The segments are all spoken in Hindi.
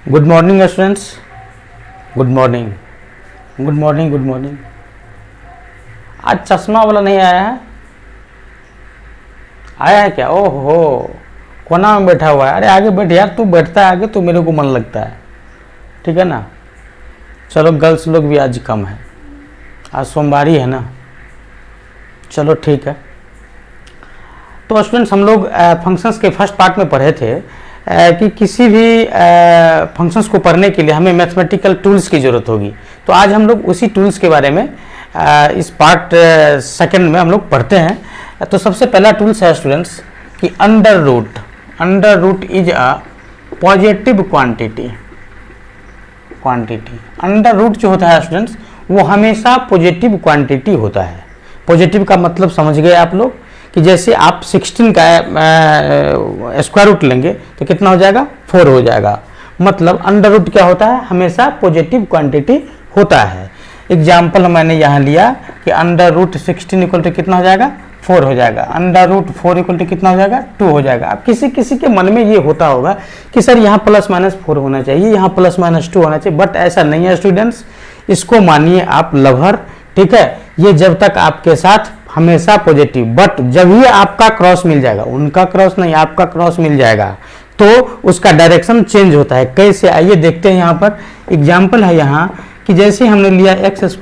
Good morning students, good morning, good morning, good morning. आज चश्मा वाला नहीं आया है? आया है क्या? ओहो, कोना में बैठा हुआ है। अरे आगे बैठ यार, तू बैठता है आगे तो मेरे को मन लगता है, ठीक है ना। चलो गर्ल्स लोग भी आज कम है, आज सोमवार ही है ना। चलो ठीक है। तो स्टूडेंट्स, हम लोग फंक्शंस के फर्स्ट पार्ट में पढ़े थे कि किसी भी फंक्शंस को पढ़ने के लिए हमें मैथमेटिकल टूल्स की ज़रूरत होगी। तो आज हम लोग उसी टूल्स के बारे में इस पार्ट सेकंड में हम लोग पढ़ते हैं। तो सबसे पहला टूल्स है स्टूडेंट्स कि under root. Under root is a positive quantity. Under root जो होता है स्टूडेंट्स, वो हमेशा पॉजिटिव क्वांटिटी होता है। पॉजिटिव का मतलब समझ गए आप लोग कि जैसे आप 16 का स्क्वायर रूट लेंगे तो कितना हो जाएगा? 4 हो जाएगा। मतलब अंडर रूट क्या होता है? हमेशा पॉजिटिव क्वांटिटी होता है। एग्जाम्पल मैंने यहाँ लिया कि अंडर रूट 16 इक्वल टू कितना हो जाएगा? 4 हो जाएगा। अंडर रूट 4 इक्वल टू कितना हो जाएगा? 2 हो जाएगा। अब किसी किसी के मन में ये होता होगा कि सर यहाँ ±4 होना चाहिए, यहाँ ±2 होना चाहिए, बट ऐसा नहीं है स्टूडेंट्स। इसको मानिए आप लवर, ठीक है। ये जब तक आपके साथ हमेशा पॉजिटिव, बट जब ही आपका क्रॉस मिल जाएगा, उनका क्रॉस नहीं आपका क्रॉस मिल जाएगा, तो उसका डायरेक्शन चेंज होता है। कैसे? आइए देखते हैं। यहाँ पर एग्जाम्पल है यहाँ कि जैसे हमने लिया x² -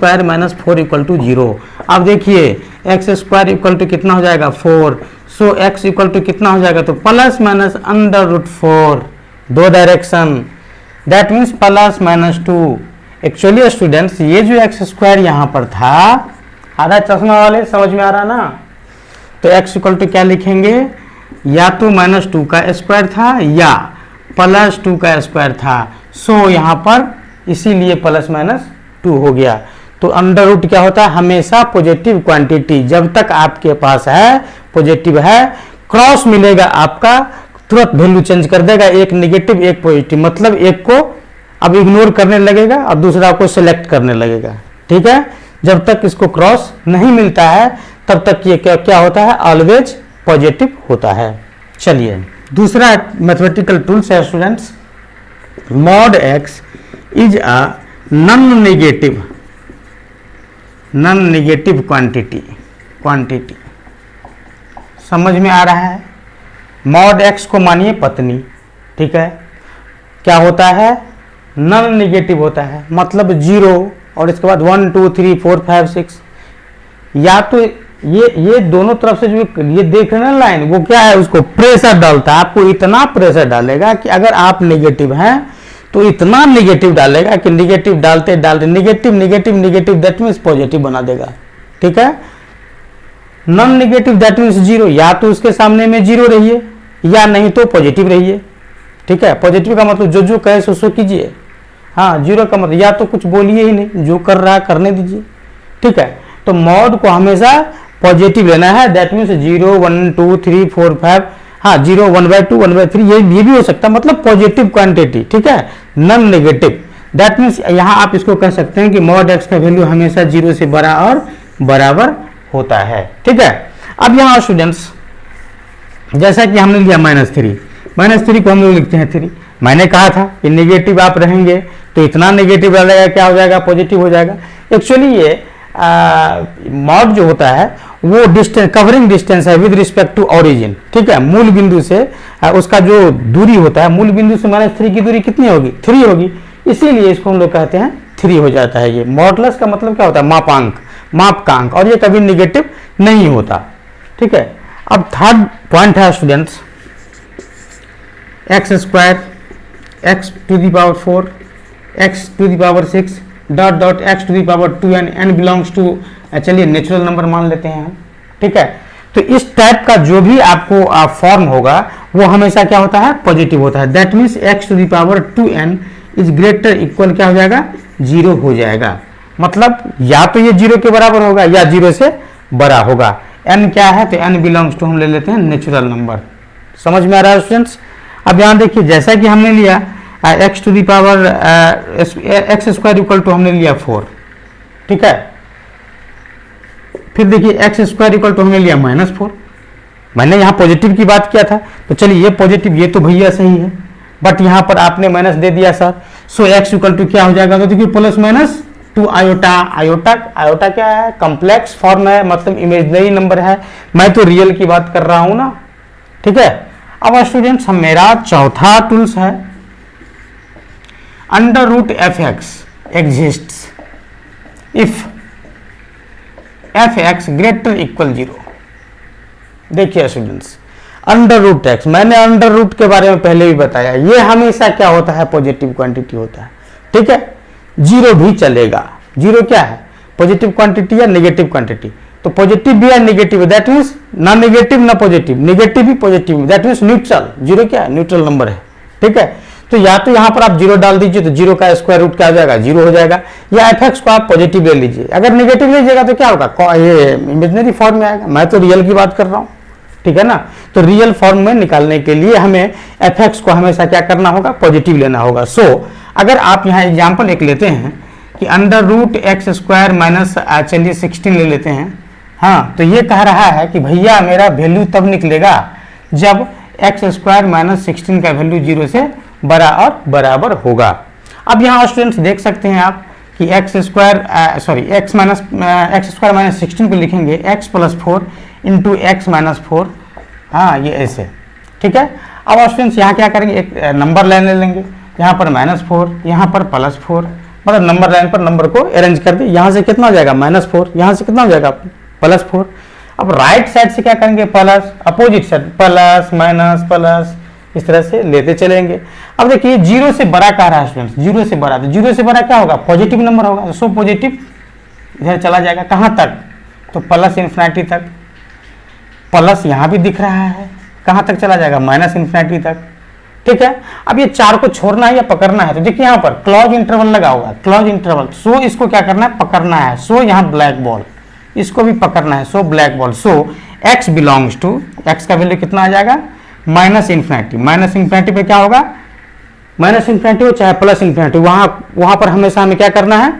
4 इक्वल टू 0। अब देखिए x² इक्वल टू कितना हो जाएगा? 4। सो x इक्वल टू कितना हो जाएगा? तो ±√4, दो direction, that means ±2। Actually students, ये जो x² यहाँ पर था, आधा चश्मा वाले समझ में आ रहा ना, तो x इक्वल टू क्या लिखेंगे? या तो -2 का स्क्वायर था या +2 का स्क्वायर था। सो यहाँ पर इसीलिए ±2 हो गया। तो अंडर रूट क्या होता है? हमेशा पॉजिटिव क्वांटिटी। जब तक आपके पास है पॉजिटिव है, क्रॉस मिलेगा आपका तुरंत वैल्यू चेंज कर देगा, एक नेगेटिव एक पॉजिटिव। मतलब एक को अब इग्नोर करने लगेगा और दूसरा को सिलेक्ट करने लगेगा, ठीक है। जब तक इसको क्रॉस नहीं मिलता है तब तक ये क्या होता है? ऑलवेज पॉजिटिव होता है। चलिए दूसरा मैथमेटिकल टूल्स है students, mod x is a non negative quantity. समझ में आ रहा है? मॉड x को मानिए पत्नी, ठीक है। क्या होता है? नॉन नेगेटिव होता है, मतलब 0 और इसके बाद 1 2 3 4 5 6। या तो ये दोनों तरफ से जो ये देख रहे हैं ना लाइन, वो क्या है? उसको प्रेशर डालता है। आपको इतना प्रेशर डालेगा कि अगर आप नेगेटिव हैं तो इतना नेगेटिव डालेगा कि नेगेटिव डालते डालते नेगेटिव दैट मीन्स पॉजिटिव बना देगा, ठीक है। नॉन नेगेटिव दैट मीन्स 0, या तो उसके सामने में 0 रहिए या नहीं तो पॉजिटिव रहिए, ठीक है। पॉजिटिव का मतलब जो कहे सो कीजिए। हाँ, 0 का मतलब या तो कुछ बोलिए ही नहीं, जो कर रहा है करने दीजिए, ठीक है। तो मॉड को हमेशा पॉजिटिव लेना है, दैट मीन्स 0 1 2 3 4 5। हाँ, 0 1/2 1/3 ये भी हो सकता है, मतलब पॉजिटिव क्वांटिटी, ठीक है, नॉन नेगेटिव। दैट मीन्स यहाँ आप इसको कह सकते हैं कि मॉड x का वैल्यू हमेशा 0 से बड़ा और बराबर होता है, ठीक है। अब यहाँ स्टूडेंट्स, जैसा कि हमने लिया -3 को हम लोग लिखते हैं 3। मैंने कहा था कि नेगेटिव आप रहेंगे तो इतना नेगेटिव रहेगा, क्या हो जाएगा? पॉजिटिव हो जाएगा। एक्चुअली ये मॉड जो होता है वो डिस्टेंस, कवरिंग डिस्टेंस है विद रिस्पेक्ट टू ओरिजिन, ठीक है। मूल बिंदु से उसका जो दूरी होता है, मूल बिंदु से -3 की दूरी कितनी होगी? 3 होगी। इसीलिए इसको हम लोग कहते हैं 3 हो जाता है। ये मॉडुलस का मतलब क्या होता है? मापांक, और ये कभी नेगेटिव नहीं होता, ठीक है। अब थर्ड पॉइंट है students, x² x to the power 4 x to the power 6 x to the power 2n, n belongs to, चलिए नेचुरल नंबर मान लेते हैं हम, ठीक है। तो इस टाइप का जो भी आपको फॉर्म होगा वो हमेशा क्या होता है? पॉजिटिव होता है। That means x to the power 2n is greater equal क्या हो जाएगा? 0 हो जाएगा। मतलब या तो ये 0 के बराबर होगा या 0 से बड़ा होगा। n क्या है? तो n बिलोंग्स टू हम ले लेते हैं नेचुरल नंबर। समझ में आ रहा है स्टूडेंट्स? अब यहाँ देखिए, जैसा कि हमने लिया x to the power x² equal to हमने लिया 4, ठीक है। फिर देखिए x² इक्वल टू हमने लिया -4। मैंने यहाँ पॉजिटिव की बात किया था, तो चलिए ये पॉजिटिव, ये तो भैया सही है। बट यहाँ पर आपने माइनस दे दिया sir, so x equal to क्या हो जाएगा, तो देखिए प्लस माइनस 2 आयोटा। आयोटा क्या है, कॉम्प्लेक्स फॉर्म है, मतलब इमेजिनरी नंबर है, मैं तो रियल की बात कर रहा हूं ना, ठीक है। अब स्टूडेंट्स हम मेरा चौथा टूल्स है, under root F X exists if F X greater equal 0। देखिए स्टूडेंट्स, अंडर रूट एक्स, मैंने अंडर रूट के बारे में पहले भी बताया, ये हमेशा क्या होता है, पॉजिटिव क्वांटिटी होता है, ठीक है। जीरो भी चलेगा, जीरो क्या है, पॉजिटिव क्वांटिटी या नेगेटिव क्वांटिटी, तो पॉजिटिव भी या नेगेटिव, दैट मीन्स ना नेगेटिव ना पॉजिटिव, नेगेटिव भी positive, that means neutral. Zero क्या है, न्यूट्रल नंबर है, ठीक है। तो या तो यहां पर आप जीरो डाल दीजिए तो जीरो का स्क्वायर रूट क्या हो जाएगा, जीरो हो जाएगा, या एफ एक्स को आप पॉजिटिव ले लीजिए। अगर नेगेटिव लीजिएगा तो क्या होगा, ये इमेजिनरी फॉर्म में आएगा, मैं तो रियल की बात कर रहा हूं, ठीक है ना। तो रियल फॉर्म में निकालने के लिए हमें एफ एक्स को हमेशा क्या करना होगा, पॉजिटिव लेना होगा। सो अगर आप यहाँ एग्जाम्पल एक लेते हैं कि under root X square minus, चलिए 16 ले लेते हैं, हाँ, तो ये कह रहा है कि भैया मेरा वैल्यू तब निकलेगा जब एक्स स्क्वायर माइनस 16 का वैल्यू 0 से बड़ा और बराबर होगा। अब यहाँ स्टूडेंट्स देख सकते हैं आप कि x square x square minus 16 को लिखेंगे x plus 4 into x minus 4, हाँ ये ऐसे, ठीक है। अब स्टूडेंट्स यहाँ क्या करेंगे, एक नंबर लाइन ले लेंगे, यहाँ पर -4, यहाँ पर +4, मतलब नंबर लाइन पर नंबर को अरेंज कर दिए, यहाँ से कितना हो जाएगा -4, यहाँ से कितना हो जाएगा +4। अब राइट साइड से क्या करेंगे, plus, opposite side plus minus plus, इस तरह से लेते चलेंगे। अब देखिए 0 से बड़ा कह रहा है स्टूडेंट्स, 0 से बड़ा, तो 0 से बड़ा क्या होगा, पॉजिटिव नंबर होगा, सो पॉजिटिव इधर चला जाएगा, कहाँ तक, तो प्लस इन्फिनिटी तक, प्लस यहाँ भी दिख रहा है, कहाँ तक चला जाएगा, माइनस इन्फिनिटी तक, ठीक है। अब ये 4 को छोड़ना है या पकड़ना है, तो देखिए यहाँ पर क्लोज इंटरवल लगा हुआ है, क्लोज इंटरवल, सो इसको क्या करना है, पकड़ना है, सो यहाँ ब्लैक बॉल, इसको भी पकड़ना है, so black ball, so x belongs to, x का वैल्यू कितना आ जाएगा, माइनस इन्फिनिटी पे क्या होगा, माइनस इन्फिनिटी हो चाहे प्लस इन्फिनिटी, वहां पर हमेशा हमें क्या करना है,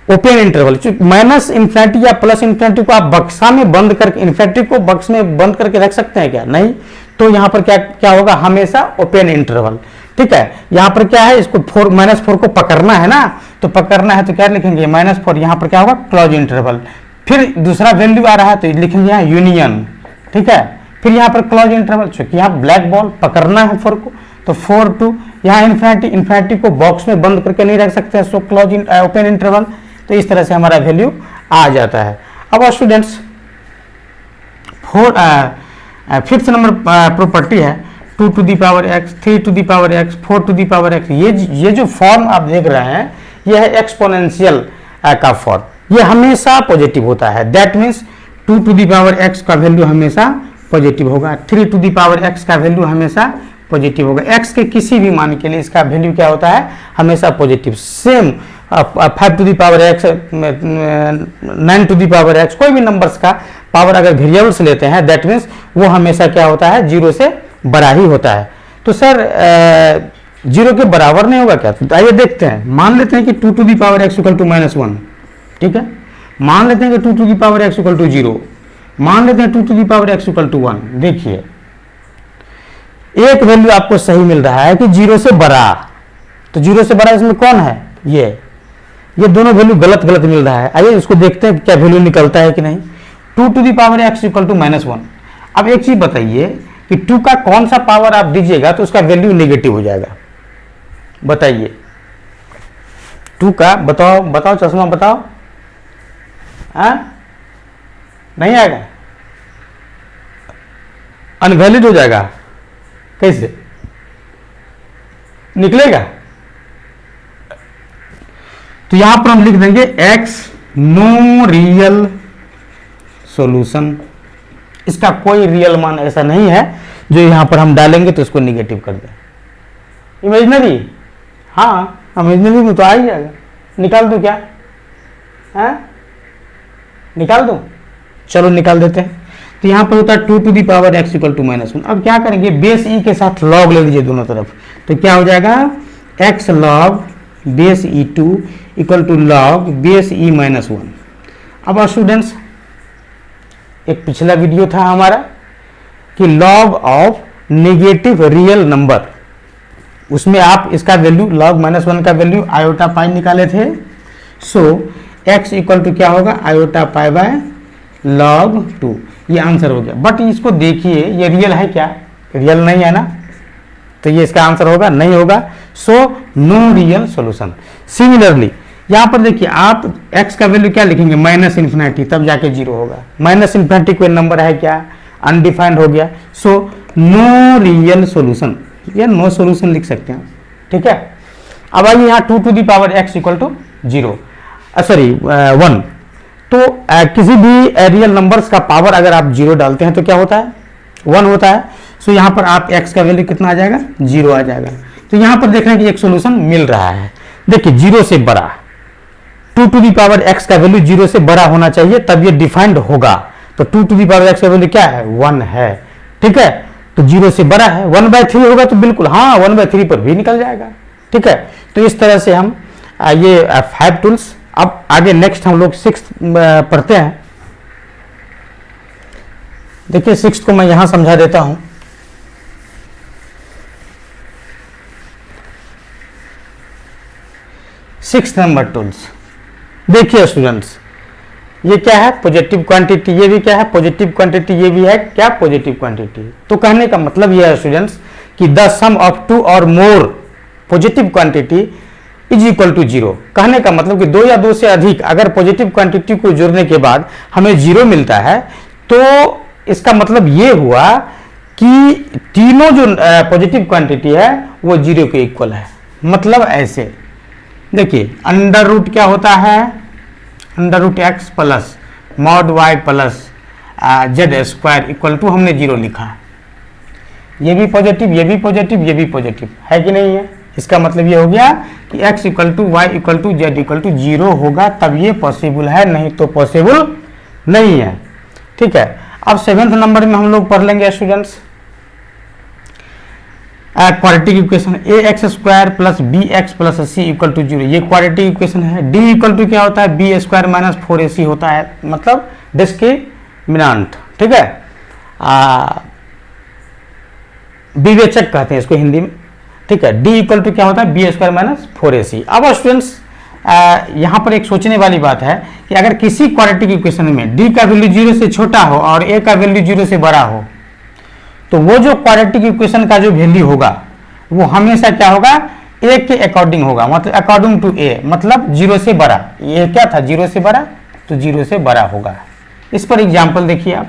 ओपन इंटरवल। माइनस इन्फिनिटी या प्लस इन्फिनिटी को आप बक्सा में बंद करके, इन्फिनिटी को बक्स में बंद करके रख सकते हैं क्या, नहीं, तो यहां पर क्या क्या होगा, हमेशा ओपन इंटरवल, ठीक है। यहां पर क्या है, इसको -4 को पकड़ना है ना, तो पकड़ना है तो क्या लिखेंगे, -4, यहां पर क्या होगा, क्लोज इंटरवल, फिर दूसरा वैल्यू आ रहा है तो लिखेंगे यहाँ यूनियन, ठीक है, फिर यहाँ पर क्लोज इंटरवल, चूंकि यहाँ ब्लैक बॉल पकड़ना है 4 को, तो 4 टू यहाँ इन्फिनिटी को बॉक्स में बंद करके नहीं रख सकते हैं, सो क्लोज ओपन इंटरवल, तो इस तरह से हमारा वैल्यू आ जाता है। अब स्टूडेंट्स फिफ्थ नंबर प्रॉपर्टी है 2 to the power x, 3 to the power x, 4 to the power x, ये जो फॉर्म आप देख रहे हैं ये है एक्सपोनेंशियल का फॉर्म, ये हमेशा पॉजिटिव होता है, that means 2 to the power x का वैल्यू हमेशा पॉजिटिव होगा, 3 टू दी पावर x का वैल्यू हमेशा पॉजिटिव होगा, x के किसी भी मान के लिए इसका वैल्यू क्या होता है, हमेशा positive. Same 5 to the power x, 9 to the power x, कोई भी नंबर्स का पावर अगर वेरिएबल्स लेते हैं दैट मीन्स वो हमेशा क्या होता है, 0 से बड़ा ही होता है। तो सर 0 के बराबर नहीं होगा क्या, तो आइए देखते हैं, मान लेते हैं कि 2 to the power x equal to -1, ठीक है, मान लेते हैं कि 2 to the power x equal to 0, मान लेते हैं 2 to the power x equal to 1। देखिए एक वैल्यू आपको सही मिल रहा है कि 0 से बड़ा, तो 0 से बड़ा इसमें कौन है, ये दोनों वैल्यू गलत मिल रहा है। आइए इसको देखते हैं क्या वैल्यू निकलता है कि नहीं। 2 to the power x equal to -1। अब एक चीज बताइए कि 2 का कौन सा पावर आप दीजिएगा तो उसका वैल्यू नेगेटिव हो जाएगा, बताइए 2 का, बताओ चश्मा बताओ, नहीं आएगा, अनवैलिड हो जाएगा, कैसे निकलेगा, तो यहां पर हम लिख देंगे x नो रियल सॉल्यूशन, इसका कोई रियल मान ऐसा नहीं है जो यहां पर हम डालेंगे तो इसको निगेटिव कर दें। इमेजिनरी, हाँ इमेजिनरी में तो आ ही जाएगा, निकाल दो क्या, निकाल दो, चलो निकाल देते हैं। तो यहां पर होता है 2 to the power x equal to -1। अब क्या करेंगे, बेस e के साथ लॉग ले लीजिए दोनों तरफ, तो क्या हो जाएगा, x log base e2 equal to log base e -1। अब स्टूडेंट्स एक पिछला वीडियो था हमारा कि log of negative real number, उसमें आप इसका वैल्यू log -1 का वैल्यू आयोटा पाई निकाले थे। सो x इक्वल टू क्या होगा, आयोटा पाई बाय log 2, ये आंसर हो गया। बट इसको देखिए, ये रियल है क्या, रियल नहीं है ना, तो ये इसका आंसर होगा, नहीं होगा। So no real solution. Similarly यहाँ पर देखिए, आप x का वैल्यू क्या लिखेंगे, -∞, तब जाके 0 होगा। -∞ कोई नंबर है क्या, अनडिफाइंड हो गया। सो नो रियल सॉल्यूशन, या नो सॉल्यूशन लिख सकते हैं, ठीक है। अब आइए यहाँ 2 to the power x equal to 0, sorry 1। तो किसी भी रियल नंबर्स का पावर अगर आप 0 डालते हैं तो क्या होता है, 1 होता है। सो यहाँ पर आप x का वैल्यू कितना आ जाएगा, 0 आ जाएगा। तो यहाँ पर देख रहे हैं कि एक सोल्यूशन मिल रहा है। देखिए 0 से बड़ा, 2 टू दी पावर x का वैल्यू 0 से बड़ा होना चाहिए, तब ये डिफाइंड होगा। तो 2 टू दी पावर x का वैल्यू क्या है, 1 है, ठीक है। तो 0 से बड़ा है, 1/3 होगा तो बिल्कुल हाँ 1/3 पर भी निकल जाएगा, ठीक है। तो इस तरह से हम ये 5 टूल्स। अब आगे नेक्स्ट हम लोग 6th पढ़ते हैं। देखिए 6th को मैं यहां समझा देता हूं। सिक्स्थ नंबर टूल्स, देखिए स्टूडेंट्स, ये क्या है, पॉजिटिव क्वांटिटी, ये भी क्या है, पॉजिटिव क्वांटिटी, ये भी है क्या, पॉजिटिव क्वांटिटी। तो कहने का मतलब ये है स्टूडेंट्स कि द सम ऑफ 2 और more positive quantity is equal to 0। कहने का मतलब कि 2 या 2 से अधिक अगर पॉजिटिव क्वांटिटी को जोड़ने के बाद हमें 0 मिलता है, तो इसका मतलब ये हुआ कि तीनों जो पॉजिटिव क्वांटिटी है वो 0 के इक्वल है। मतलब ऐसे देखिए, अंडर रूट क्या होता है, under root x plus mod y plus z² equal to हमने 0 लिखा। ये भी पॉजिटिव, ये भी पॉजिटिव, ये भी पॉजिटिव है कि नहीं है। इसका मतलब ये हो गया कि x equal to Y equal to Z equal to 0 होगा, तब ये पॉसिबल है, नहीं तो पॉसिबल नहीं है, ठीक है। अब 7th नंबर में हम लोग पढ़ लेंगे students quadratic equation ax² plus bx plus c equal to 0। ये क्वाड्रेटिक इक्वेशन है। d इक्वल टू क्या होता है, b² माइनस 4ac होता है, मतलब डिस्क्रिमिनेंट, ठीक है। विवेचक कहते हैं इसको हिंदी में, ठीक है। d इक्वल टू क्या होता है, b² माइनस 4ac। अब स्टूडेंट्स यहाँ पर एक सोचने वाली बात है कि अगर किसी क्वाड्रेटिक इक्वेशन में d का वैल्यू 0 से छोटा हो और a का वैल्यू 0 से बड़ा हो, तो वो जो क्वाड्रेटिक इक्वेशन का जो वैल्यू होगा वो हमेशा क्या होगा, a के अकॉर्डिंग होगा, मतलब अकॉर्डिंग टू a, मतलब 0 से बड़ा। ये क्या था, 0 से बड़ा, तो 0 से बड़ा होगा। इस पर एग्जांपल देखिए आप,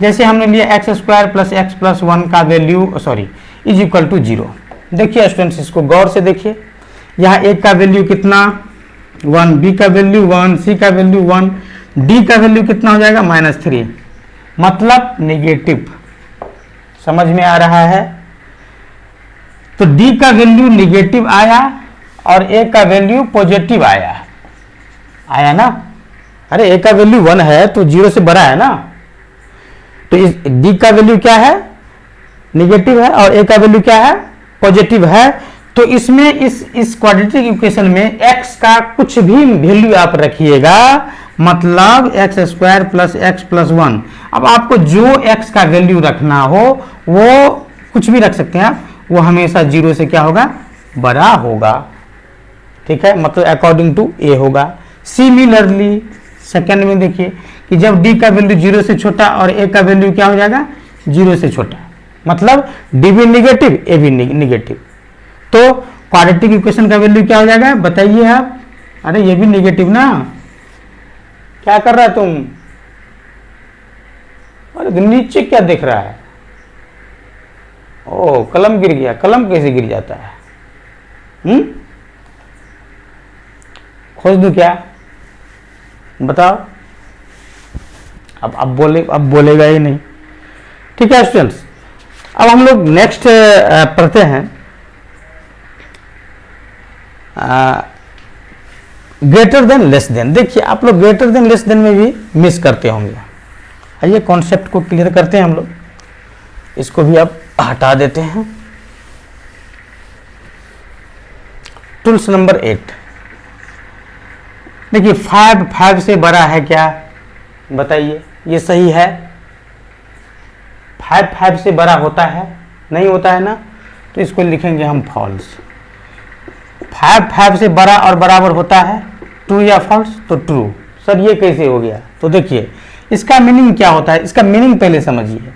जैसे हमने लिया x² प्लस x प्लस 1 का value sorry is equal to 0। देखिए स्टूडेंट्स, इसको गौर से देखिए, यहाँ a का वैल्यू कितना 1, b का वैल्यू 1, c का वैल्यू 1, d का वैल्यू कितना हो जाएगा -3, मतलब नेगेटिव। समझ में आ रहा है। तो d का वैल्यू नेगेटिव आया और a का वैल्यू पॉजिटिव आया ना। अरे a का वैल्यू 1 है तो 0 से बड़ा है ना, तो इस d का वैल्यू क्या है, नेगेटिव है, और a का वैल्यू क्या है, पॉजिटिव है। तो इसमें इस क्वाड्रेटिक इक्वेशन में x का कुछ भी वैल्यू आप रखिएगा, मतलब x² प्लस x प्लस 1। अब आपको जो x का वैल्यू रखना हो वो कुछ भी रख सकते हैं आप, वो हमेशा 0 से क्या होगा, बड़ा होगा, ठीक है, मतलब अकॉर्डिंग टू a होगा। सिमिलरली सेकंड में देखिए कि जब d का वैल्यू 0 से छोटा और a का वैल्यू क्या हो जाएगा, 0 से छोटा, मतलब d भी निगेटिव a भी निगेटिव, तो क्वाड्रेटिक इक्वेशन का वैल्यू क्या हो जाएगा, बताइए आप। अरे ये भी निगेटिव ना, क्या कर रहा है तुम, अरे नीचे क्या दिख रहा है, ओ कलम गिर गया, कलम कैसे गिर जाता है, खोज दो क्या, बताओ। अब बोलेगा ही नहीं, ठीक है स्टूडेंट्स। अब हम लोग नेक्स्ट पढ़ते हैं ग्रेटर देन लेस देन। देखिए आप लोग ग्रेटर देन लेस देन में भी मिस करते होंगे। आइए कॉन्सेप्ट को क्लियर करते हैं हम लोग, इसको भी अब हटा देते हैं। टूल्स नंबर 8, देखिए 5 से बड़ा है क्या, बताइए, ये सही है। 5 से बड़ा होता है, नहीं होता है ना। तो इसको लिखेंगे हम फॉल्स। 5 से बड़ा और बराबर होता है, ट्रू या फॉल्स, तो ट्रू। सर ये कैसे हो गया? तो देखिए इसका मीनिंग क्या होता है, इसका मीनिंग पहले समझिए।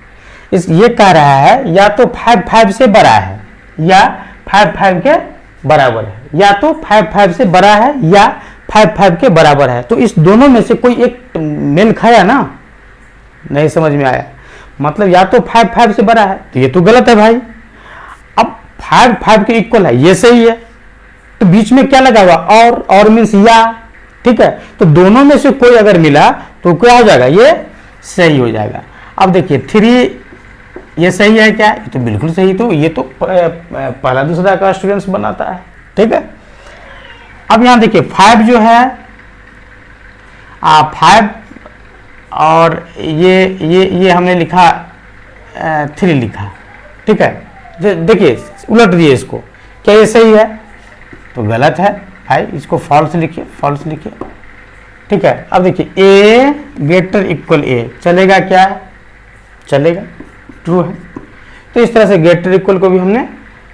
ये कह रहा है या तो 5 से बड़ा है या 5 के बराबर है, या तो 5 से बड़ा है या 5 के बराबर है। तो इस दोनों में से कोई एक मेल खाया ना, नहीं समझ में आया? मतलब या तो 5 से बड़ा है, तो ये तो गलत है भाई। अब 5 के इक्वल है, ये सही है, तो बीच में क्या लगा हुआ? और मीन्स या, ठीक है। तो दोनों में से कोई अगर मिला तो क्या हो जाएगा? ये सही हो जाएगा। अब देखिए 3 ये सही है क्या? ये तो बिल्कुल सही, तो ये तो पहला दूसरा का स्टूडेंट्स बनाता है, ठीक है। अब यहां देखिए 5 जो है 5 और ये हमने लिखा 3 लिखा, ठीक है। देखिए उलट दिए इसको, क्या ये सही है? तो गलत है भाई, इसको फॉल्स लिखिए, फॉल्स लिखिए, ठीक है। अब देखिए ए ग्रेटर इक्वल ए चलेगा क्या? चलेगा, ट्रू है। तो इस तरह से ग्रेटर इक्वल को भी हमने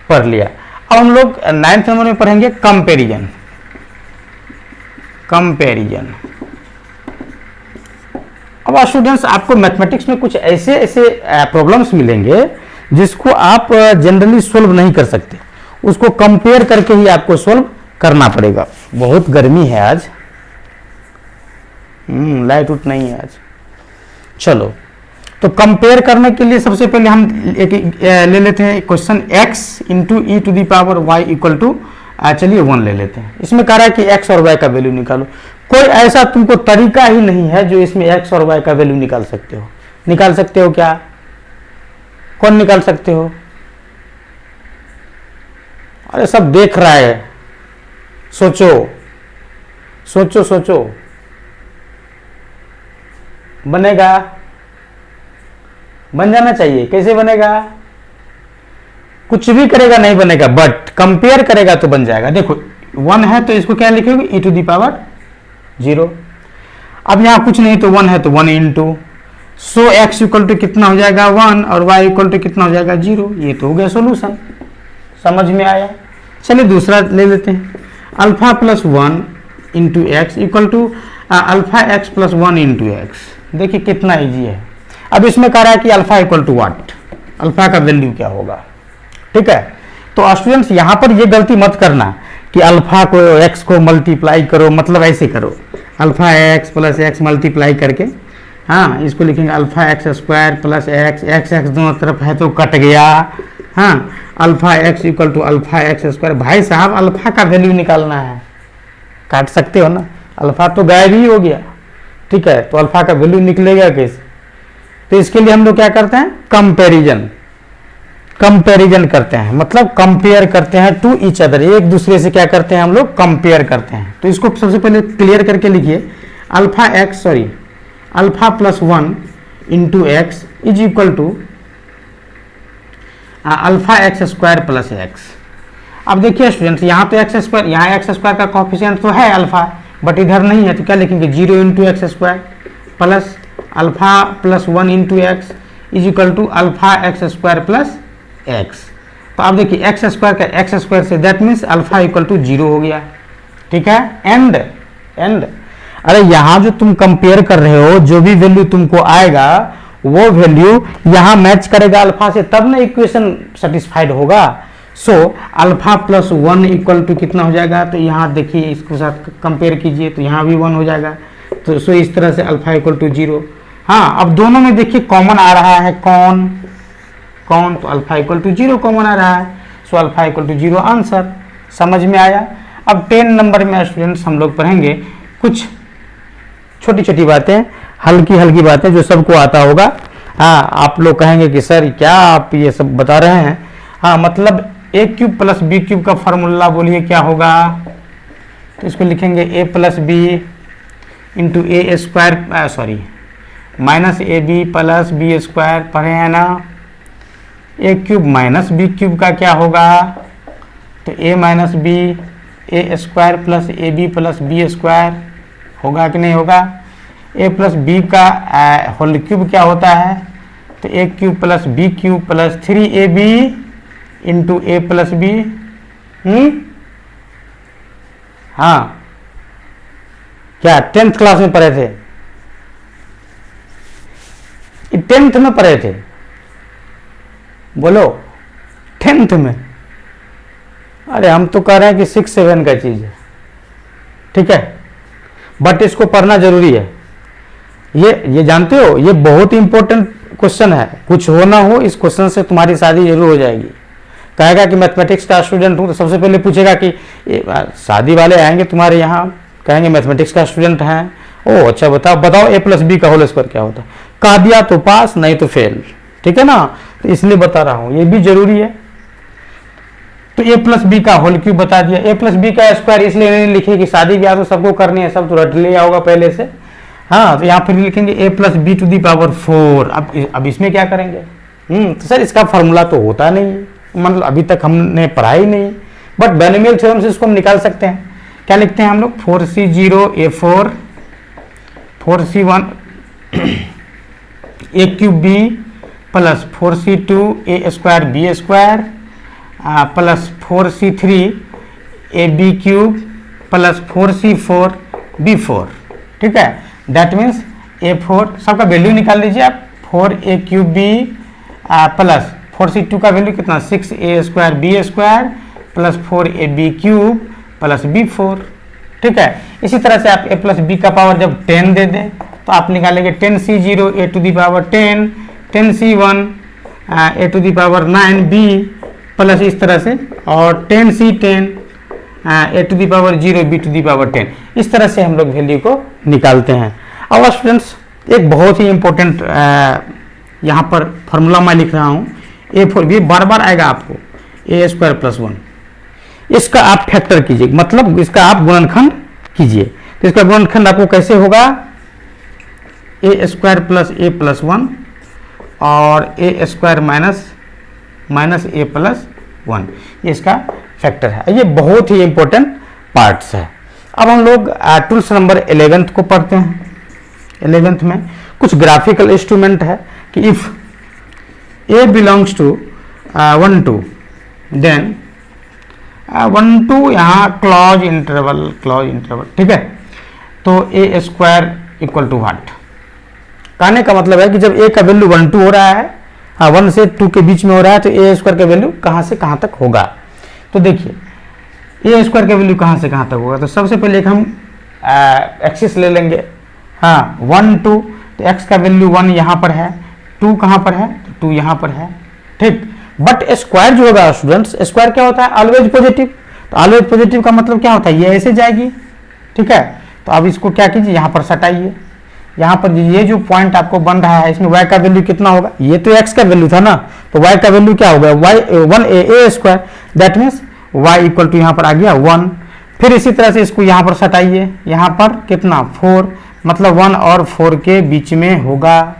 पढ़ लिया। अब हम लोग 9th नंबर में पढ़ेंगे कंपैरिजन। कंपैरिजन, अब स्टूडेंट्स आपको मैथमेटिक्स में कुछ ऐसे प्रॉब्लम्स मिलेंगे जिसको आप जनरली सोल्व नहीं कर सकते, उसको कंपेयर करके ही आपको सोल्व करना पड़ेगा। बहुत गर्मी है आज, लाइट उठ नहीं है आज। चलो, तो कंपेयर करने के लिए सबसे पहले हम ले लेते हैं question x into e to the power y equal to, चलिए 1 ले लेते हैं। इसमें कह रहा है कि x और y का वैल्यू निकालो। कोई ऐसा तुमको तरीका ही नहीं है जो इसमें x और y का वैल्यू निकाल सकते हो। निकाल सकते हो क्या? कौन निकाल सकते हो? अरे सब देख रहा है, सोचो सोचो सोचो। बनेगा? बन जाना चाहिए। कैसे बनेगा? कुछ भी करेगा नहीं बनेगा, बट कंपेयर करेगा तो बन जाएगा। देखो 1 है तो इसको क्या लिखोगे? ई टू दी पावर 0। अब यहां कुछ नहीं तो 1 है तो 1 into, so x equal to कितना हो जाएगा? 1 और y इक्वल टू कितना हो जाएगा? 0। ये तो हो गया सोल्यूशन। समझ में आया? चलिए दूसरा ले लेते हैं। Alpha plus 1 into x equal to alpha x plus 1 into x. देखिए कितना ईजी है। अब इसमें कह रहा है कि alpha equal to what, alpha का वैल्यू क्या होगा, ठीक है। तो स्टूडेंट्स यहां पर ये गलती मत करना कि अल्फा को एक्स को मल्टीप्लाई करो, मतलब ऐसे करो alpha x plus x multiply करके, हाँ इसको लिखेंगे alpha x square plus x, x x दोनों तरफ है तो कट गया, हाँ alpha x equal to alpha x square. भाई साहब अल्फा का वैल्यू निकालना है, काट सकते हो ना, अल्फा तो गायब ही हो गया, ठीक है। तो अल्फा का वैल्यू निकलेगा कैसे? तो इसके लिए हम लोग क्या करते हैं? कंपैरिजन। कंपैरिजन करते हैं, मतलब कंपेयर करते हैं टू ईच अदर, एक दूसरे से क्या करते हैं हम लोग? कंपेयर करते हैं। तो इसको सबसे पहले क्लियर करके लिखिए, alpha plus 1 into x is equal to alpha x square plus x. अब देखिए स्टूडेंट्स यहाँ तो एक्स स्क्वायर, यहाँ एक्स स्क्वायर का कॉफिशिएंट तो है अल्फा, बट इधर नहीं है, तो क्या लिखेंगे? 0 into x square plus alpha plus 1 into x is equal to alpha x square plus x. तो अब देखिए एक्स स्क्वायर का एक्स स्क्वायर से, that means alpha equal to 0 हो गया, ठीक है। एंड अरे यहाँ जो तुम कंपेयर कर रहे हो, जो भी वैल्यू तुमको आएगा वो वैल्यू यहाँ मैच करेगा अल्फा से, तब ना इक्वेशन सेटिस्फाइड होगा। So alpha plus 1 equal to कितना हो जाएगा? तो यहाँ देखिए इसके साथ कंपेयर कीजिए तो यहाँ भी 1 हो जाएगा। तो सो इस तरह से अल्फा इक्वल टू 0। हाँ अब दोनों में देखिए कॉमन आ रहा है, कौन तो अल्फा इक्वल टू 0 कॉमन आ रहा है, so alpha equal to 0 answer. समझ में आया? अब 10 नंबर में स्टूडेंट्स हम लोग पढ़ेंगे कुछ छोटी छोटी बातें, हल्की हल्की बातें जो सबको आता होगा। हाँ आप लोग कहेंगे कि सर क्या आप ये सब बता रहे हैं? हाँ मतलब A cube plus B cube का फार्मूला बोलिए क्या होगा? तो इसको लिखेंगे A plus B into A square, sorry minus A B plus B square, पढ़े हैं ना। A cube minus B cube का क्या होगा? तो A minus B A square plus A B plus B square, होगा कि नहीं होगा? ए प्लस बी का होल क्यूब क्या होता है? तो A cube plus B cube plus 3ab into A plus B. हाँ, क्या 10th क्लास में पढ़े थे? 10th में पढ़े थे, बोलो 10th में। अरे हम तो कह रहे हैं कि 6-7 का चीज है, ठीक है, बट इसको पढ़ना जरूरी है। ये जानते हो, ये बहुत इंपॉर्टेंट क्वेश्चन है। कुछ हो ना हो, इस क्वेश्चन से तुम्हारी शादी जरूर हो जाएगी। कहेगा कि मैथमेटिक्स का स्टूडेंट हूं, तो सबसे पहले पूछेगा कि शादी वाले आएंगे तुम्हारे यहाँ, कहेंगे मैथमेटिक्स का स्टूडेंट हैं। ओ अच्छा, बताओ ए प्लस बी का होल स्क्वायर क्या होता है? कह दिया तो पास, नहीं तो फेल, ठीक है ना। तो इसलिए बता रहा हूं, ये भी जरूरी है। तो ए प्लस बी का होल क्यों बता दिया? ए प्लस बी का स्क्वायर इसलिए नहीं लिखे कि शादी ब्याह तो सबको करनी है, सब तो रट लिया होगा पहले से। हाँ, तो यहाँ फिर लिखेंगे A plus B to the power 4। अब इसमें क्या करेंगे? तो सर इसका फॉर्मूला तो होता नहीं, मतलब अभी तक हमने पढ़ा ही नहीं, बट बाइनोमियल थ्योरम से इसको हम निकाल सकते हैं। क्या लिखते हैं हम लोग? 4c0a4 4c1 a cube b plus 4c2 a square b square plus 4c3 a b cube plus 4c4 b4, ठीक है। दैट मीन्स a4 सबका वैल्यू निकाल लीजिए आप। 4a cube b plus 4c2 का वैल्यू कितना? 6a square b square plus 4ab cube plus b4, ठीक है। इसी तरह से आप a प्लस b का पावर जब 10 दे दें तो आप निकालेंगे 10c0 a to the power 10, 10c1 a to the power 9b plus इस तरह से, और 10c10 a to the power 0 b to the power 10। इस तरह से हम लोग वैल्यू को निकालते हैं। अब स्टूडेंट्स, एक बहुत ही इंपॉर्टेंट यहाँ पर फॉर्मूला मैं लिख रहा हूँ, a4, ये बार बार आएगा आपको, a स्क्वायर प्लस 1। इसका आप फैक्टर कीजिए, मतलब इसका आप गुणनखंड कीजिए। तो इसका गुणनखंड आपको कैसे होगा? ए स्क्वायर प्लस ए प्लस 1 और ए स्क्वायर माइनस ए प्लस 1, ये इसका फैक्टर है। ये बहुत ही इंपॉर्टेंट पार्ट्स है। अब हम लोग टूल्स नंबर 11th को पढ़ते हैं। 11th में कुछ ग्राफिकल इंस्ट्रूमेंट है कि if a belongs to 1 2 then 1 2 यहाँ क्लोज इंटरवल, ठीक है। तो a square equal to what? कहने का मतलब है कि जब a का वैल्यू 1 2 हो रहा है, हाँ 1 से 2 के बीच में हो रहा है, तो a स्क्वायर का वैल्यू कहाँ से कहाँ तक होगा? तो देखिए a स्क्वायर का वैल्यू कहाँ से कहाँ तक होगा। तो सबसे पहले एक हम एक्सिस ले लेंगे, हाँ 1 2, तो x का वैल्यू 1 यहाँ पर है, 2 कहाँ पर है? तो 2 यहाँ पर है, ठीक। बट स्क्वायर जो होगा स्टूडेंट्स, स्क्वायर क्या होता है? Always positive. तो ऑलवेज पॉजिटिव का मतलब क्या होता है? ये ऐसे जाएगी, ठीक है। तो अब इसको क्या कीजिए, यहाँ पर सटाइए। यहाँ पर ये जो पॉइंट आपको बन रहा है, इसमें y का वैल्यू कितना होगा? ये तो x का वैल्यू था ना, तो y का वैल्यू क्या होगा? y 1a square, that means y equal to यहाँ पर आ गया 1। फिर इसी तरह से इसको यहाँ पर सटाइए, यहाँ पर कितना? 4, मतलब 1 और 4 के बीच में होगा।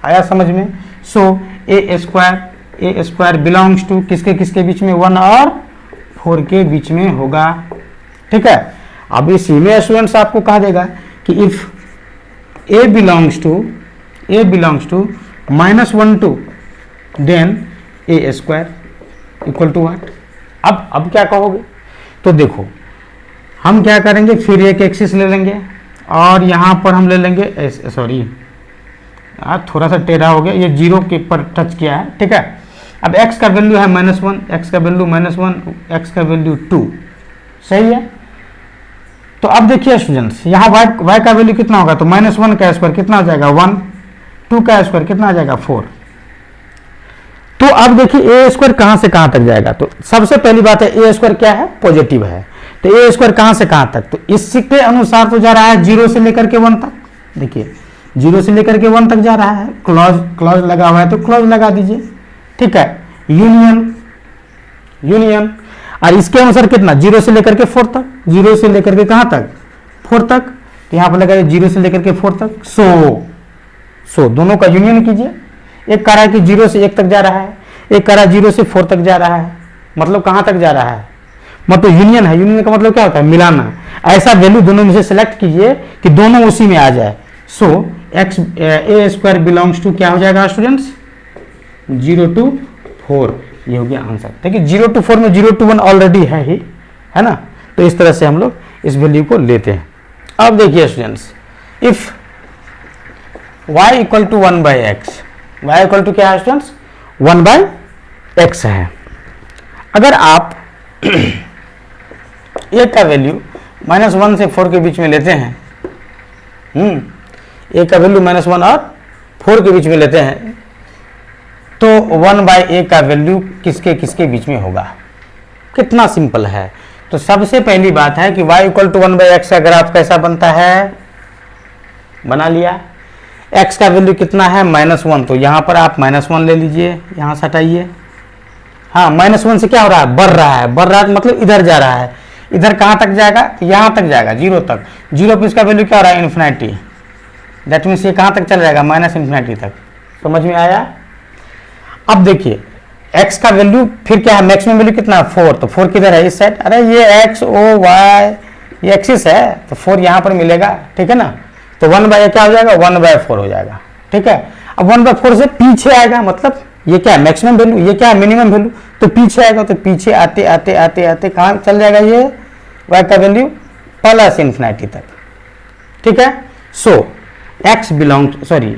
आया समझ में? सो ए स्क्वायर बिलोंग्स टू किसके किसके बीच में? 1 और 4 के बीच में होगा, ठीक है। अब इसी में स्टूडेंट्स आपको कहा देगा कि if a belongs to -1 2 then a square equal to what? अब क्या कहोगे? तो देखो हम क्या करेंगे, फिर एक एक्सिस ले लेंगे और यहाँ पर हम ले लेंगे, सॉरी थोड़ा सा टेढ़ा हो गया, ये 0 के पर टच किया है, ठीक है। अब x का वैल्यू है -1, x का वैल्यू -1, x का वैल्यू 2, सही है। तो अब देखिए स्टूडेंट्स, यहाँ y का वैल्यू कितना होगा? तो -1 का स्क्वायर कितना हो जाएगा? 1, 2 का स्क्वायर कितना आ जाएगा? 4। तो अब देखिए a स्क्वायर कहाँ से कहाँ तक जाएगा? तो सबसे पहली बात है a स्क्वायर क्या है? पॉजिटिव है। तो a स्क्वायर कहाँ से कहाँ तक? तो इसके अनुसार तो जा रहा है 0 से लेकर के 1 तक। देखिए 0 से लेकर के 1 तक जा रहा है, क्लॉज लगा हुआ है तो क्लॉज लगा दीजिए, ठीक है। यूनियन और इसके अनुसार कितना? 0 से लेकर के 4 तक, 0 से लेकर के कहाँ तक? 4 तक। तो यहाँ पर लगाइए 0 से लेकर के 4 तक। सो दोनों का यूनियन कीजिए। एक कह रहा है कि 0 से 1 तक जा रहा है, एक कह रहा है 0 से 4 तक जा रहा है, मतलब कहाँ तक जा रहा है? मतलब यूनियन है। यूनियन का मतलब क्या होता है? मिलाना। ऐसा वैल्यू दोनों में से सिलेक्ट कीजिए कि दोनों उसी में आ जाए। सो a स्क्वायर बिलोंग्स टू क्या हो जाएगा स्टूडेंट्स? 0 to 4। ये हो गया आंसर। देखिए 0 to 4 में 0 to 1 ऑलरेडी है ही, है ना, तो इस तरह से हम लोग इस वैल्यू को लेते हैं। अब देखिए students, if y equal to 1/x, y equal to क्या है स्टूडेंट्स, 1/x है। अगर आप a का वैल्यू -1 से 4 के बीच में लेते हैं, a का वैल्यू -1 और 4 के बीच में लेते हैं, तो 1/a का वैल्यू किसके किसके बीच में होगा। कितना सिंपल है। तो सबसे पहली बात है कि y इक्वल टू 1/x का ग्राफ कैसा बनता है, बना लिया। x का वैल्यू कितना है, -1, तो यहाँ पर आप -1 ले लीजिए, यहाँ से हटाइए। हाँ, -1 से क्या हो रहा है, बढ़ रहा है, बढ़ रहा है मतलब इधर जा रहा है। इधर कहाँ तक जाएगा, यहाँ तक जाएगा, 0 तक। 0 पे इसका वैल्यू क्या हो रहा है, इन्फिनिटी। दैट मीन्स ये कहाँ तक चला जाएगा, -इन्फिनिटी तक। समझ में आया। अब देखिए x का वैल्यू फिर क्या है, मैक्सिमम वैल्यू कितना है, 4, तो 4 किधर है, इस साइड। अरे ये x o y ये एक्सिस है, तो 4 यहाँ पर मिलेगा, ठीक है ना। तो 1/a क्या हो जाएगा, 1/4 हो जाएगा, ठीक है। अब 1/4 से पीछे आएगा, मतलब ये क्या है, मैक्सिमम वैल्यू, ये क्या है, मिनिमम वैल्यू, तो पीछे आएगा। तो पीछे आते आते आते आते कहाँ चल जाएगा, ये y का वैल्यू +इन्फिनिटी तक, ठीक है। So x belongs, sorry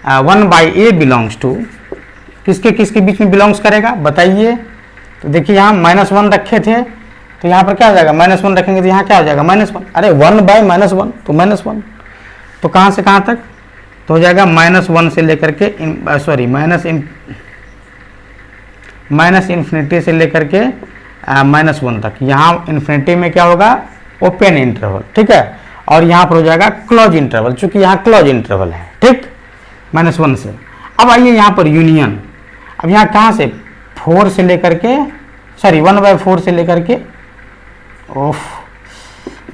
1/a belongs to किसके किसके बीच में बिलोंग्स करेगा, बताइए। तो देखिए यहाँ -1 रखे थे, तो यहाँ पर क्या हो जाएगा, -1 रखेंगे तो यहाँ क्या हो जाएगा, -1। अरे 1/-1 तो -1, तो कहाँ से कहाँ तक, तो हो जाएगा -1 से लेकर के सॉरी माइनस इन्फिनिटी से लेकर के -1 तक। यहाँ इन्फिनिटी में क्या होगा, ओपन इंटरवल, ठीक है। और यहाँ पर हो जाएगा क्लोज इंटरवल, चूंकि यहाँ क्लोज इंटरवल है, ठीक, -1 से। अब आइए यहाँ पर यूनियन। अब यहाँ कहाँ से, 4 से लेकर के, सॉरी 1/4 से लेकर के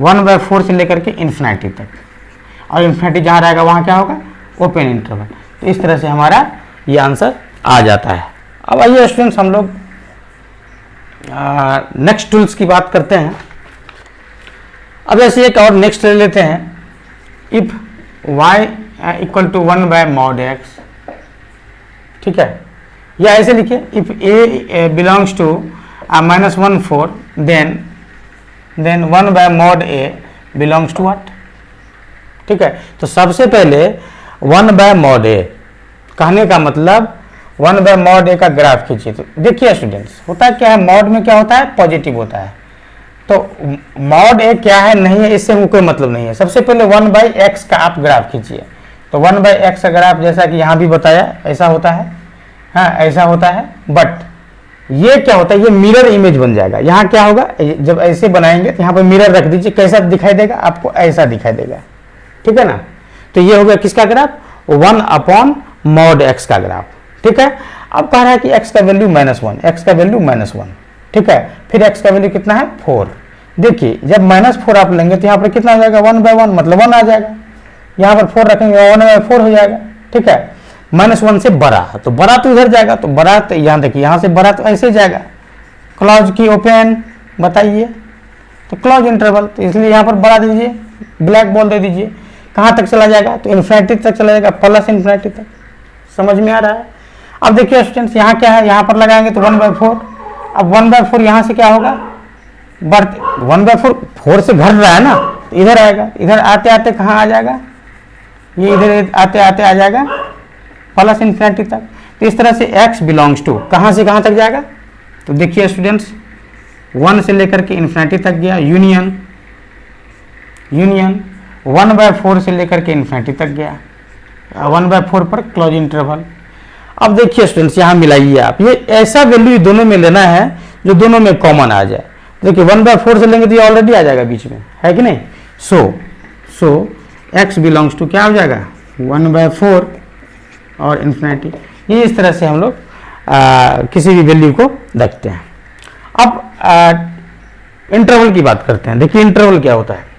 1/4 से लेकर के इन्फिनिटी तक। और इन्फिनिटी जहाँ रहेगा वहाँ क्या होगा, ओपन इंटरवल। तो इस तरह से हमारा ये आंसर आ जाता है। अब आइए स्टूडेंट्स हम लोग नेक्स्ट टूल्स की बात करते हैं। अब ऐसे एक और नेक्स्ट ले लेते हैं, if y equal to 1/mod x, ठीक है। या ऐसे लिखिए, if a belongs to -1 4 then 1/mod a belongs to what, ठीक है। तो सबसे पहले 1/mod a कहने का मतलब 1/mod a का ग्राफ खींचिए। तो देखिए स्टूडेंट्स, होता है क्या है, मॉड में क्या होता है, पॉजिटिव होता है। तो मॉड a क्या है, नहीं है, इससे कोई मतलब नहीं है। सबसे पहले 1/x का आप ग्राफ खींचिए। तो 1/x का ग्राफ जैसा कि यहाँ भी बताया ऐसा होता है, हाँ ऐसा होता है। बट ये क्या होता है, ये मिरर इमेज बन जाएगा। यहाँ क्या होगा, जब ऐसे बनाएंगे तो यहाँ पर मिरर रख दीजिए, कैसा दिखाई देगा आपको, ऐसा दिखाई देगा, ठीक है ना। तो ये हो गया किसका ग्राफ, 1/mod x का ग्राफ, ठीक है। अब कह रहा है कि x का वैल्यू -1, x का वैल्यू -1, ठीक है। फिर x का वैल्यू कितना है, 4। देखिए जब -4 आप लेंगे तो यहाँ पर कितना हो जाएगा, 1/1 मतलब 1 आ जाएगा। यहाँ पर 4 रखेंगे 1/4 हो जाएगा, ठीक है। -1 से बड़ा, तो बड़ा तो इधर जाएगा, तो बड़ा तो यहाँ देखिए, यहाँ से बड़ा तो ऐसे जाएगा। क्लोज की ओपन, बताइए, तो क्लोज इंटरवल, तो इसलिए यहाँ पर बड़ा दीजिए, ब्लैक बॉल दे दीजिए। कहाँ तक चला जाएगा, तो इन्फिनिटी तक चला जाएगा, +इन्फिनिटी तक। समझ में आ रहा है। अब देखिए स्टूडेंट्स, यहाँ क्या है, यहाँ पर लगाएंगे तो 1/4। अब 1/4 यहाँ से क्या होगा, बढ़ते 1/4 से घट रहा है ना, तो इधर आएगा। इधर आते आते कहाँ आ जाएगा, ये इधर आते आते आ जाएगा +इन्फिनिटी तक। तो इस तरह से x बिलोंग्स टू कहाँ से कहाँ तक जाएगा, तो देखिए स्टूडेंट्स 1 से लेकर के इन्फिनिटी तक गया, यूनियन 1/4 से लेकर के इन्फिनिटी तक गया, 1/4 पर क्लोज इंटरवल। अब देखिए स्टूडेंट्स, यहाँ मिलाइए आप, ये ऐसा वैल्यू दोनों में लेना है जो दोनों में कॉमन आ जाए। देखिए 1/4 से लेंगे तो ये ऑलरेडी आ जाएगा बीच में, है कि नहीं। सो x बिलोंग्स टू क्या हो जाएगा, 1/4 और इन्फिनिटी। ये इस तरह से हम लोग किसी भी वैल्यू को रखते हैं। अब इंटरवल की बात करते हैं। देखिए इंटरवल क्या होता है,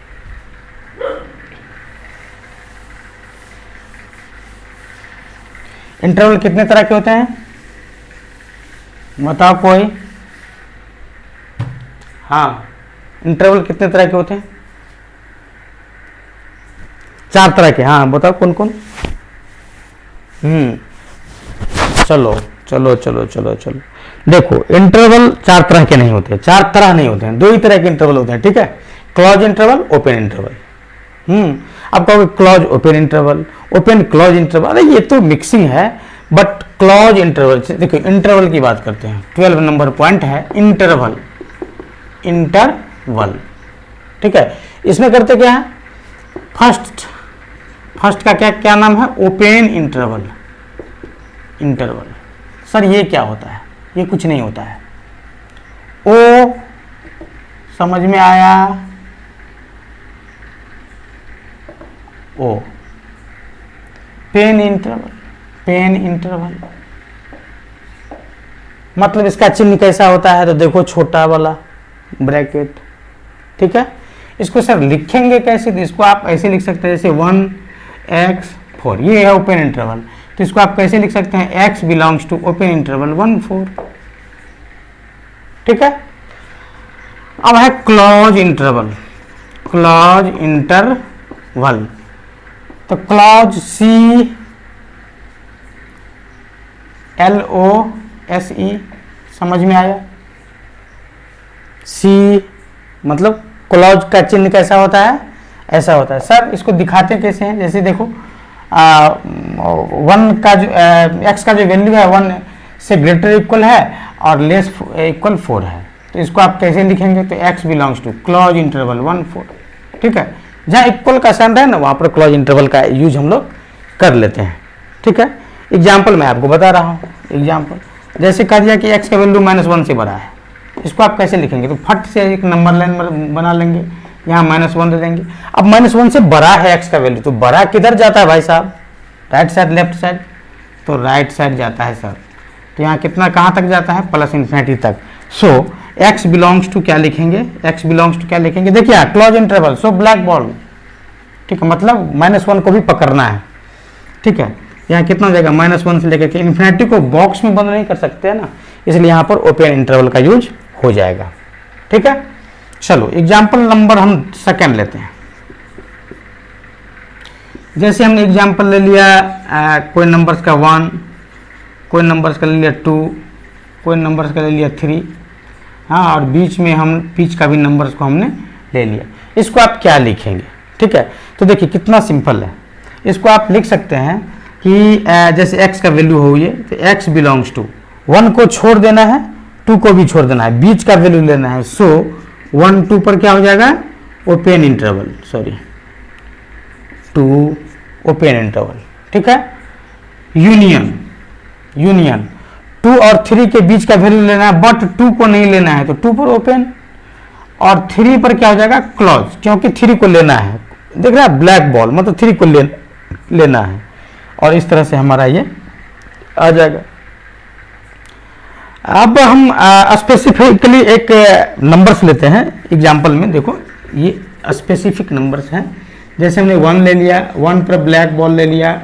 इंटरवल कितने तरह के होते हैं, बताओ कोई। हाँ, इंटरवल कितने तरह के होते हैं, 4 तरह के। हाँ बताओ कौन कौन। चलो चलो चलो चलो चलो देखो इंटरवल चार तरह के नहीं होते, चार तरह नहीं होते हैं, दो ही तरह के इंटरवल होते हैं, ठीक है, क्लोज इंटरवल, ओपन इंटरवल। अब कहोगे close open interval, open close interval, अरे ये तो मिक्सिंग है, बट क्लोज इंटरवल, देखो इंटरवल की बात करते हैं, 12 नंबर पॉइंट है इंटरवल, इंटरवल, ठीक है। इसमें करते क्या है, फर्स्ट का क्या क्या नाम है, ओपन इंटरवल, इंटरवल। सर ये क्या होता है, ये कुछ नहीं होता है। ओ समझ में आया, ओ पेन इंटरवल, पेन इंटरवल मतलब इसका चिन्ह कैसा होता है, तो देखो छोटा वाला ब्रैकेट, ठीक है। इसको सर लिखेंगे कैसे, तो इसको आप ऐसे लिख सकते हैं जैसे 1x4, ये है ओपन इंटरवल, तो इसको आप कैसे लिख सकते हैं, x belongs to open interval 1 4, ठीक है। अब है क्लोज इंटरवल, क्लोज इंटरवल, तो क्लोज CLOSE, समझ में आया, C मतलब क्लोज का चिन्ह कैसा होता है, ऐसा होता है। सर इसको दिखाते कैसे हैं, जैसे देखो 1 का जो x का जो वैल्यू है 1 से ग्रेटर इक्वल है और लेस इक्वल 4 है, तो इसको आप कैसे लिखेंगे, तो x belongs to close interval 1 4, ठीक है। जहाँ इक्वल का साइन है ना वहाँ पर क्लोज इंटरवल का यूज हम लोग कर लेते हैं, ठीक है। एग्जाम्पल मैं आपको बता रहा हूँ, एग्जाम्पल जैसे कह दिया कि x का वैल्यू -1 से बड़ा है, इसको आप कैसे लिखेंगे, तो फट से एक नंबर लाइन बना लेंगे, यहाँ -1 दे देंगे। अब -1 से बड़ा है x का वैल्यू, तो बड़ा किधर जाता है भाई साहब, राइट साइड लेफ्ट साइड, तो राइट साइड जाता है सर, तो यहाँ कितना कहाँ तक जाता है, प्लस इन्फिनिटी तक। सो x बिलोंग्स टू क्या लिखेंगे, x बिलोंग्स टू क्या लिखेंगे, देखिए क्लोज इंटरवल, सो ब्लैक बॉल, ठीक है, मतलब -1 को भी पकड़ना है, ठीक है। यहाँ कितना हो जाएगा, -1 से लेकर के इन्फिनिटी को बॉक्स में बंद नहीं कर सकते हैं ना, इसलिए यहाँ पर ओपन इंटरवल का यूज हो जाएगा, ठीक है। चलो एग्जाम्पल नंबर हम सेकंड लेते हैं। जैसे हमने एग्जाम्पल ले लिया कोई नंबर्स का 1, कोई नंबर्स का ले लिया 2, कोई नंबर्स का ले लिया 3, हाँ, और बीच में हम बीच का भी नंबर्स को हमने ले लिया। इसको आप क्या लिखेंगे, ठीक है, तो देखिए कितना सिंपल है। इसको आप लिख सकते हैं कि जैसे x का वैल्यू हो ये, तो x बिलोंग्स टू 1 को छोड़ देना है, 2 को भी छोड़ देना है, बीच का वैल्यू लेना है। सो 1 2 पर क्या हो जाएगा, open interval, sorry 2 open interval, ठीक है। यूनियन, यूनियन 2 और 3 के बीच का वैल्यू लेना है, बट 2 को नहीं लेना है, तो 2 पर ओपन, और 3 पर क्या हो जाएगा, क्लोज, क्योंकि 3 को लेना है, देख रहा है ब्लैक बॉल, मतलब 3 को लेना है, और इस तरह से हमारा ये आ जाएगा। अब हम स्पेसिफिकली एक नंबर्स लेते हैं एग्जाम्पल में, देखो ये स्पेसिफिक नंबर्स हैं। जैसे हमने 1 ले लिया, 1 पर ब्लैक बॉल ले लिया,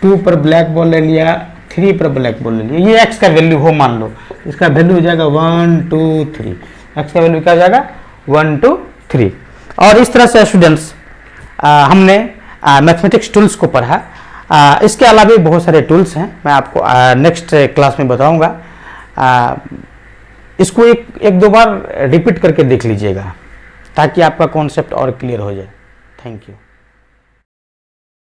2 पर ब्लैक बॉल ले लिया, 3 पर ब्लैक बॉल ले लिया, ये x का वैल्यू हो मान लो, इसका वैल्यू हो जाएगा 1 2 3, x का वैल्यू क्या हो जाएगा 1 2 3। और इस तरह से स्टूडेंट्स हमने मैथमेटिक्स टूल्स को पढ़ा। इसके अलावा भी बहुत सारे टूल्स हैं, मैं आपको नेक्स्ट क्लास में बताऊंगा। इसको एक दो बार रिपीट करके देख लीजिएगा ताकि आपका कॉन्सेप्ट और क्लियर हो जाए। Thank you.